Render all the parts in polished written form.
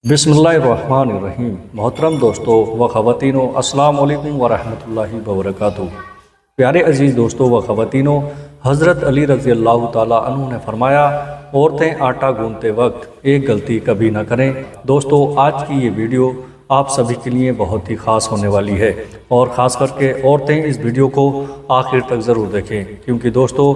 बिस्मिल्लाहिर्रहमानिर्रहीम। मोहतरम दोस्तों व ख़वातीनों, अस्सलाम वालेकुम व रहमतुल्लाहि व बरकातुहू। प्यारे अजीज़ दोस्तों व ख़वातीनों, हज़रत अली रज़ी अल्लाह ताला अन्हु ने फरमाया, औरतें आटा गूंथते वक्त एक गलती कभी ना करें। दोस्तों, आज की ये वीडियो आप सभी के लिए बहुत ही ख़ास होने वाली है और ख़ास करके औरतें इस वीडियो को आखिर तक ज़रूर देखें, क्योंकि दोस्तों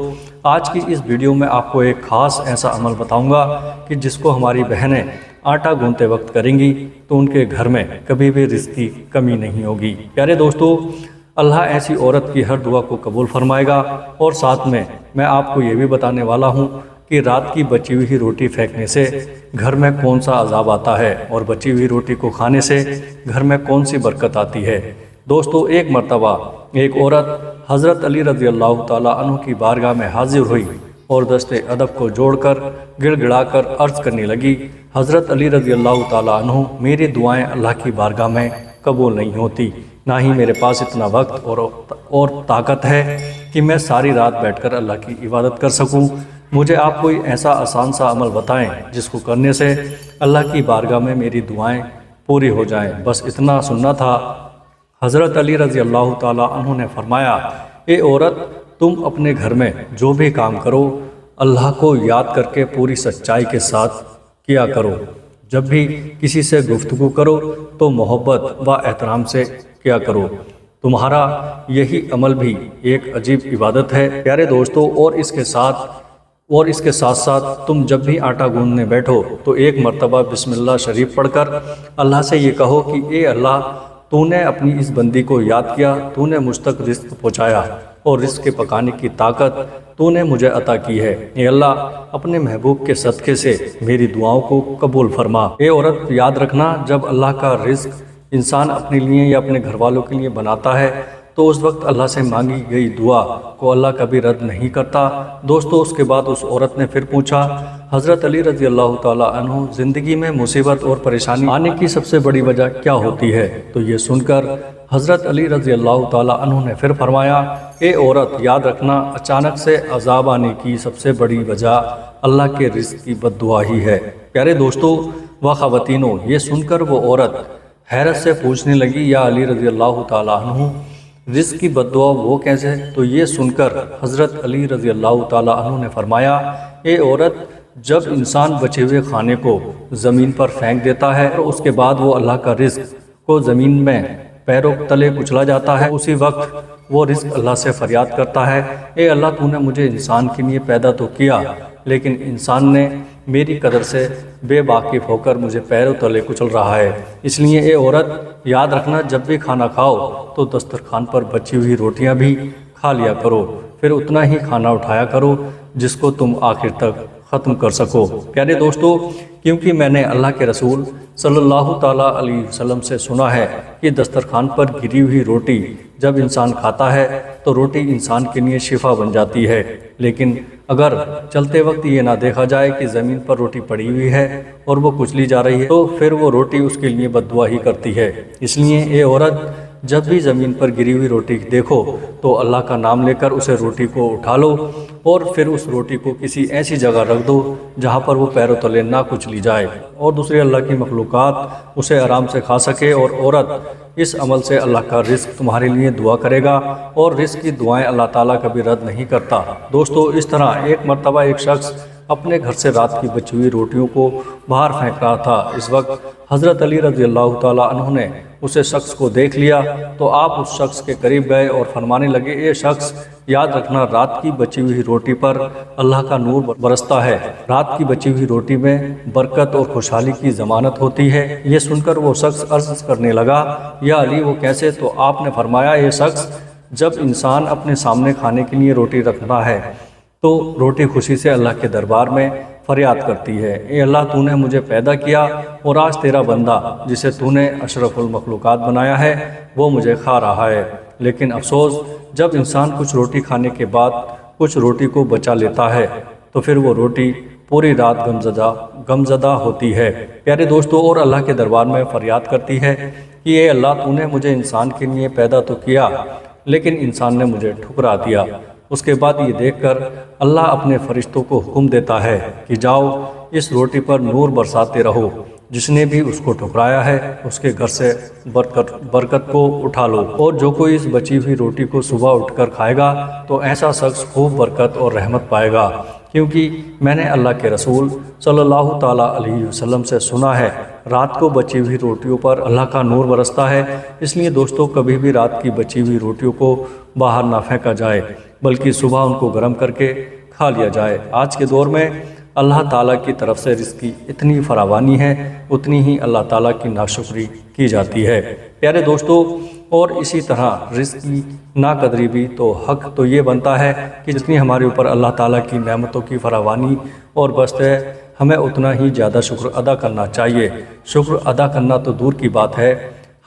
आज की इस वीडियो में आपको एक ख़ास ऐसा अमल बताऊंगा कि जिसको हमारी बहनें आटा गूंथते वक्त करेंगी तो उनके घर में कभी भी रिज़्क़ की कमी नहीं होगी। प्यारे दोस्तों, अल्लाह ऐसी औरत की हर दुआ को कबूल फरमाएगा। और साथ में मैं आपको ये भी बताने वाला हूँ कि रात की बची हुई रोटी फेंकने से घर में कौन सा अजाब आता है और बची हुई रोटी को खाने से घर में कौन सी बरकत आती है। दोस्तों, एक मर्तबा एक औरत हज़रत अली रज़ी अल्लाह ताला अन्हु की बारगाह में हाजिर हुई और दस्ते अदब को जोड़कर गिड़गिड़ाकर अर्ज़ करने लगी, हज़रत अली रज़ी अल्लाह ताला अन्हु, मेरी दुआएं अल्लाह की बारगाह में कबूल नहीं होती, ना ही मेरे पास इतना वक्त और ताकत है कि मैं सारी रात बैठकर अल्लाह की इबादत कर सकूं। मुझे आप कोई ऐसा आसान सा अमल बताएं जिसको करने से अल्लाह की बारगाह में मेरी दुआएं पूरी हो जाएं। बस इतना सुनना था। हज़रत अली रज़ी अल्लाह ताला अन्हु ने फरमाया, ए औरत, तुम अपने घर में जो भी काम करो अल्लाह को याद करके पूरी सच्चाई के साथ किया करो। जब भी किसी से गुफ्तगू करो तो मोहब्बत व एहतराम से किया करो। तुम्हारा यही अमल भी एक अजीब इबादत है प्यारे दोस्तों। और इसके साथ साथ तुम जब भी आटा गूंथने बैठो तो एक मर्तबा बिस्मिल्लाह शरीफ पढ़कर अल्लाह से ये कहो कि ए अल्लाह, तूने अपनी इस बंदी को याद किया, तूने मुझ तक रिज़्क़ पहुँचाया और रिज़्क़ के पकाने की ताकत तूने मुझे अता की है। ए अल्लाह, अपने महबूब के सदक़े से मेरी दुआओं को कबूल फरमा। ए औरत, याद रखना, जब अल्लाह का रिज़्क़ इंसान अपने लिए या अपने घर वालों के लिए बनाता है तो उस वक्त अल्लाह से मांगी गई दुआ को अल्लाह कभी रद्द नहीं करता। दोस्तों, उसके बाद उस औरत ने फिर पूछा, हज़रत अली रज़ी अल्लाह ताला अन्हु, ज़िंदगी में मुसीबत और परेशानी आने की सबसे बड़ी वजह क्या होती है? तो ये सुनकर हज़रत अली रज़ी अल्लाह ताला अन्हु ने फिर फरमाया, ए औरत, याद रखना, अचानक से अजाब आने की सबसे बड़ी वजह अल्लाह के रिज़्क़ की बद्दुआ ही है। प्यारे दोस्तों व ख़वातीनों, ये सुनकर वो औरत हैरत से पूछने लगी, या अली रज़ी अल्लाह ताला अन्हु, रिज़्क़ की बद्दुआ वो कैसे? तो ये सुनकर हज़रत अली रज़ी अल्लाह ताला अन्हु ने फरमाया, ए औरत, जब इंसान बचे हुए खाने को ज़मीन पर फेंक देता है और उसके बाद वो अल्लाह का रिज़्क़ को ज़मीन में पैरों तले कुचला जाता है, उसी वक्त वो रिज़्क़ अल्लाह से फरियाद करता है, ए अल्लाह, तूने मुझे इंसान के लिए पैदा तो किया, लेकिन इंसान ने मेरी कदर से बेवाकिफ़ होकर मुझे पैरों तले कुचल रहा है। इसलिए ए औरत, याद रखना, जब भी खाना खाओ तो दस्तरखान पर बची हुई रोटियां भी खा लिया करो, फिर उतना ही खाना उठाया करो जिसको तुम आखिर तक ख़त्म कर सको। प्यारे दोस्तों, क्योंकि मैंने अल्लाह के रसूल सल्लल्लाहु ताला अलैहि वसल्लम से सुना है कि दस्तरखान पर गिरी हुई रोटी जब इंसान खाता है तो रोटी इंसान के लिए शिफा बन जाती है, लेकिन अगर चलते वक्त ये ना देखा जाए कि ज़मीन पर रोटी पड़ी हुई है और वो कुचली जा रही है तो फिर वो रोटी उसके लिए बद्दुआ ही करती है। इसलिए ए औरत, जब भी ज़मीन पर गिरी हुई रोटी देखो तो अल्लाह का नाम लेकर उसे रोटी को उठा लो और फिर उस रोटी को किसी ऐसी जगह रख दो जहाँ पर वो पैरों तले ना कुचली जाए और दूसरी अल्लाह की मखलूक़ात उसे आराम से खा सके। और औरत, इस अमल से अल्लाह का रिज़्क़ तुम्हारे लिए दुआ करेगा और रिज़्क़ की दुआएं अल्लाह ताला कभी रद्द नहीं करता। दोस्तों, इस तरह एक मर्तबा एक शख्स अपने घर से रात की बची हुई रोटियों को बाहर फेंक रहा था। इस वक्त हज़रत अली रज़ी अल्लाह ताला अन्हु ने उसे शख्स को देख लिया तो आप उस शख्स के करीब गए और फरमाने लगे, ये शख्स, याद रखना, रात की बची हुई रोटी पर अल्लाह का नूर बरसता है। रात की बची हुई रोटी में बरकत और खुशहाली की ज़मानत होती है। ये सुनकर वो शख्स अर्ज़ करने लगा, या अली, वो कैसे? तो आपने फरमाया, ये शख्स, जब इंसान अपने सामने खाने के लिए रोटी रखता है तो रोटी खुशी से अल्लाह के दरबार में फरियाद करती है, ए अल्लाह, तूने मुझे पैदा किया और आज तेरा बंदा जिसे तूने अशरफुल मखलूक़ात बनाया है वो मुझे खा रहा है। लेकिन अफसोस, जब इंसान कुछ रोटी खाने के बाद कुछ रोटी को बचा लेता है तो फिर वो रोटी पूरी रात गमज़दा होती है। प्यारे दोस्तों, और अल्लाह के दरबार में फरियाद करती है कि ए अल्लाह, तूने मुझे इंसान के लिए पैदा तो किया लेकिन इंसान ने मुझे ठुकरा दिया। उसके बाद ये देखकर अल्लाह अपने फरिश्तों को हुक्म देता है कि जाओ, इस रोटी पर नूर बरसाते रहो جس نے بھی اس کو ٹھکرایا ہے اس کے گھر سے برکت کو اٹھا لو، اور جو کوئی اس بچی ہوئی روٹی کو صبح اٹھ کر کھائے گا تو ایسا شخص خوب برکت اور رحمت پائے گا، کیونکہ میں نے اللہ کے رسول صلی اللہ تعالیٰ علیہ وسلم سے سنا ہے رات کو بچی ہوئی روٹیوں پر اللہ کا نور برستا ہے۔ اس لیے دوستو، کبھی بھی رات کی بچی ہوئی روٹیوں کو باہر نہ پھینکا جائے بلکہ صبح ان کو گرم کر کے کھا لیا جائے۔ آج کے دور میں اللہ تعالیٰ کی طرف سے رزق کی اتنی فراوانی ہے، اتنی ہی اللہ تعالیٰ کی ناشکری کی جاتی ہے۔ پیارے دوستو، اور اسی طرح رزق کی ناقدری بھی تو حق تو یہ بنتا ہے کہ جتنی ہمارے اوپر اللہ تعالیٰ کی نعمتوں کی فراوانی اور بست ہے، ہمیں اتنا ہی زیادہ شکر ادا کرنا چاہیے۔ شکر ادا کرنا تو دور کی بات ہے،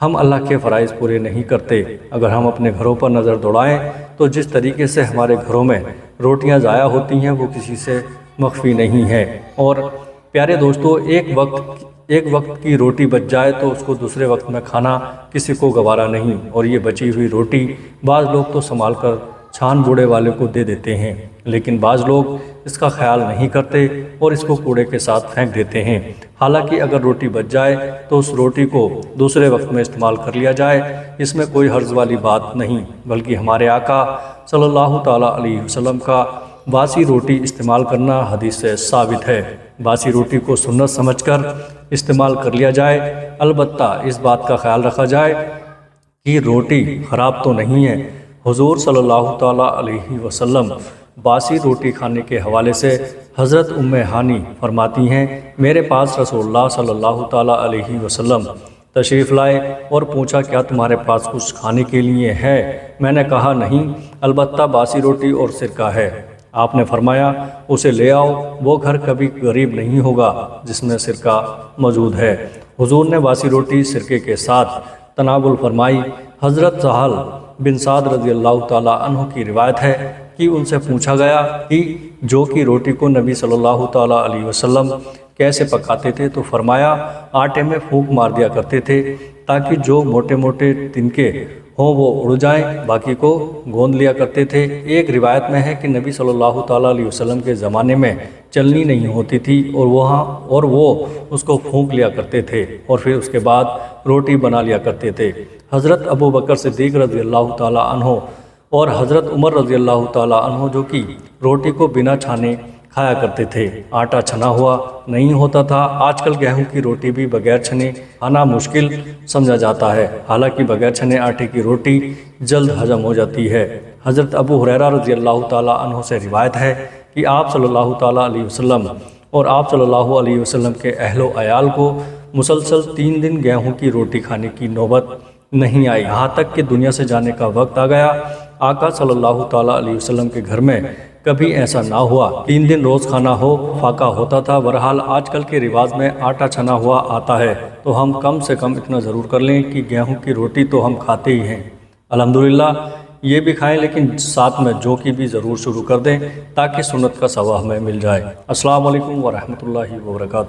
ہم اللہ کے فرائض پورے نہیں کرتے۔ اگر ہم اپنے گھروں پر نظر دوڑائیں تو جس طریقے سے ہمارے گھروں میں روٹیاں ضائع ہوتی ہیں وہ کسی سے مخفی نہیں ہے۔ اور پیارے دوستو، ایک وقت کی روٹی بچ جائے تو اس کو دوسرے وقت میں کھانا کسی کو گوارا نہیں، اور یہ بچی ہوئی روٹی بعض لوگ تو سنبھال کر چھان بوڑے والے کو دے دیتے ہیں، لیکن بعض لوگ اس کا خیال نہیں کرتے اور اس کو کوڑے کے ساتھ پھینک دیتے ہیں۔ حالانکہ اگر روٹی بچ جائے تو اس روٹی کو دوسرے وقت میں استعمال کر لیا جائے، اس میں کوئی حرج والی بات نہیں، بلکہ ہمارے آقا صلی اللہ تعالیٰ علیہ وسلم کا باسی روٹی استعمال کرنا حدیث سے ثابت ہے۔ باسی روٹی کو سنت سمجھ کر استعمال کر لیا جائے، البتہ اس بات کا خیال رکھا جائے کہ روٹی خراب تو نہیں ہے۔ حضور صلی اللہ تعالیٰ علیہ وسلم باسی روٹی کھانے کے حوالے سے حضرت ام ہانی فرماتی ہیں، میرے پاس رسول اللہ صلی اللہ تعالیٰ علیہ وسلم تشریف لائے اور پوچھا کیا تمہارے پاس کچھ کھانے کے لیے ہے؟ میں نے کہا نہیں، البتہ باسی روٹی اور سرکہ ہے۔ آپ نے فرمایا اسے لے آؤ، وہ گھر کبھی غریب نہیں ہوگا جس میں سرکہ موجود ہے۔ حضور نے باسی روٹی سرکے کے ساتھ تناول فرمائی۔ حضرت سہل بن سعد رضی اللہ تعالیٰ عنہ کی روایت ہے کہ ان سے پوچھا گیا کہ جو کی روٹی کو نبی صلی اللہ تعالیٰ علیہ وسلم کیسے پکاتے تھے، تو فرمایا آٹے میں پھونک مار دیا کرتے تھے تاکہ جو موٹے موٹے تنکے ہوں وہ اڑ جائیں، باقی کو گوندھ لیا کرتے تھے۔ ایک روایت میں ہے کہ نبی صلی اللہ تعالیٰ علیہ وسلم کے زمانے میں چلنی نہیں ہوتی تھی اور وہ اس کو پھونک لیا کرتے تھے اور پھر اس کے بعد روٹی بنا لیا کرتے تھے۔ حضرت ابو بکر صدیق رضی اللہ تعالیٰ عنہ اور حضرت عمر رضی اللہ تعالیٰ عنہ جو کہ روٹی کو بنا چھانے کھایا کرتے تھے، آٹا چھنا ہوا نہیں ہوتا تھا۔ آج کل گیہوں کی روٹی بھی بغیر چھنے کھانا مشکل سمجھا جاتا ہے، حالانکہ بغیر چھنے آٹے کی روٹی جلد ہضم ہو جاتی ہے۔ حضرت ابو ہریرہ رضی اللہ تعالیٰ عنہ سے روایت ہے کہ آپ صلی اللہ تعالیٰ علیہ وسلم اور آپ صلی اللہ علیہ وسلم کے اہل و عیال کو مسلسل 3 دن گیہوں کی روٹی کھانے کی نوبت نہیں آئی، یہاں تک کہ دنیا سے جانے کا وقت آ گیا۔ آقا صلی اللہ تعالیٰ علیہ وسلم کے گھر میں کبھی ایسا نہ ہوا 3 دن روز کھانا ہو، فاقہ ہوتا تھا۔ بہرحال آج کل کے رواج میں آٹا چھنا ہوا آتا ہے، تو ہم کم سے کم اتنا ضرور کر لیں کہ گیہوں کی روٹی تو ہم کھاتے ہی ہیں، الحمدللہ یہ بھی کھائیں، لیکن ساتھ میں جو کی بھی ضرور شروع کر دیں تاکہ سنت کا ثواب ہمیں مل جائے۔ السلام علیکم ورحمۃ اللہ وبرکاتہ۔